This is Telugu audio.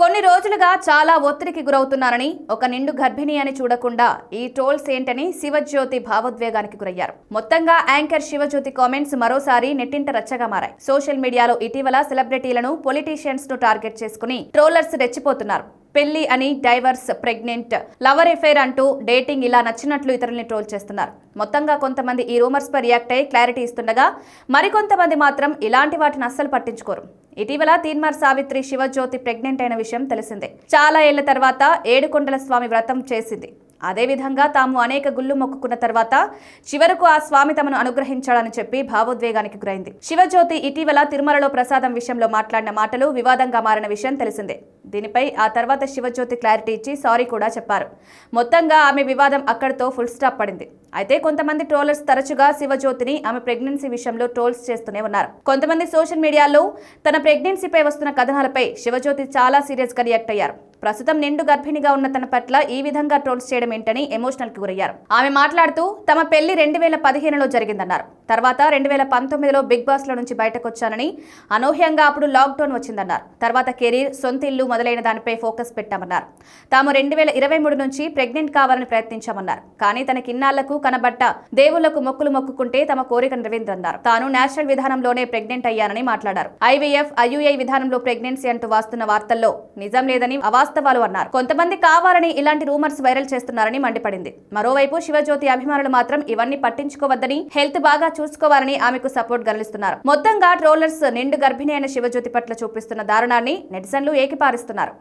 కొన్ని రోజులుగా చాలా ఒత్తిడికి గురవుతున్నారని, ఒక నిండు గర్భిణి అని చూడకుండా ఈ ట్రోల్స్ ఏంటని శివజ్యోతి భావోద్వేగానికి గురయ్యారు. మొత్తంగా యాంకర్ శివజ్యోతి కామెంట్స్ మరోసారి నెట్టింట రచ్చగా మారాయి. సోషల్ మీడియాలో ఇటీవల సెలబ్రిటీలను, పొలిటీషియన్స్ ను టార్గెట్ చేసుకుని ట్రోలర్స్ రెచ్చిపోతున్నారు. పెళ్లి అని, డైవర్స్, ప్రెగ్నెంట్, లవర్ ఎఫైర్ అంటూ డేటింగ్ ఇలా నచ్చినట్లు ఇతరుల్ని ట్రోల్ చేస్తున్నారు. మొత్తంగా కొంతమంది ఈ రూమర్స్ పై రియాక్ట్ అయ్యి క్లారిటీ ఇస్తుండగా, మరికొంతమంది మాత్రం ఇలాంటి వాటిని అస్సలు పట్టించుకోరు. ఇటీవల తీన్మార్ సావిత్రి శివజ్యోతి ప్రెగ్నెంట్ అయిన విషయం తెలిసిందే. చాలా ఏళ్ల తర్వాత ఏడుకొండల స్వామి వ్రతం చేసింది. అదేవిధంగా తాము అనేక గుళ్ళు మొక్కుకున్న తర్వాత చివరకు ఆ స్వామి తమను అనుగ్రహించాడని చెప్పి భావోద్వేగానికి గురైంది. శివజ్యోతి ఇటీవల తిరుమలలో ప్రసాదం విషయంలో మాట్లాడిన మాటలు వివాదంగా మారిన విషయం తెలిసిందే. దీనిపై ఆ తర్వాత శివజ్యోతి క్లారిటీ ఇచ్చి సారీ కూడా చెప్పారు. మొత్తంగా ఆమె వివాదం అక్కడితో ఫుల్ స్టాప్ పడింది. అయితే కొంతమంది ట్రోలర్స్ తరచుగా శివజ్యోతిని ఆమె ప్రెగ్నెన్సీ విషయంలో ట్రోల్స్ చేస్తూనే ఉన్నారు. కొంతమంది సోషల్ మీడియాలో తన ప్రెగ్నెన్సీపై వస్తున్న కథనాలపై శివజ్యోతి చాలా సీరియస్ గా రియాక్ట్ అయ్యారు. ప్రస్తుతం నిండు గర్భిణిగా ఉన్న తన పట్ల ఈ విధంగా ట్రోల్స్ చేయడం ఏంటని ఎమోషనల్ కి గురయ్యారు. ఆమె మాట్లాడుతూ తమ పెళ్లి 2015లో జరిగిందన్నారు. తర్వాత 2019లో బిగ్ బాస్ లో నుంచి బయటకొచ్చానని, అనూహ్యంగా అప్పుడు లాక్డౌన్ వచ్చిందన్నారు. తర్వాత కెరీర్, సొంత ఇల్లు మొదలైన దానిపై ఫోకస్ పెట్టామన్నారు. తాము 2023 నుంచి ప్రెగ్నెంట్ కావాలని ప్రయత్నించామన్నారు. కానీ తనకిన్నాళ్లకు కనబట్ట దేవుళ్లకు మొక్కులు మొక్కుకుంటే తమ కోరిక నెరవేరిందన్నారు. తాను నేచురల్ విధానంలోనే ప్రెగ్నెంట్ అయ్యానని మాట్లాడారు. ఐవీఎఫ్, ఐయుఐ విధానంలో ప్రెగ్నెన్సీ అంటూ వాస్తున్న వార్తల్లో నిజం లేదని, వాస్తవాలు అన్నారు. కొంతమంది కావాలని ఇలాంటి రూమర్స్ వైరల్ చేస్తున్నారని మండిపడింది. మరోవైపు శివజ్యోతి అభిమానులు మాత్రం ఇవన్నీ పట్టించుకోవద్దని, హెల్త్ బాగా చూసుకోవాలని ఆమెకు సపోర్ట్ గలిస్తున్నారు. మొత్తంగా ట్రోలర్స్ నిండు గర్భిణి అయిన శివజ్యోతి పట్ల చూపిస్తున్న దారుణాన్ని నెటిజన్లు ఏకిపారిస్తున్నారు.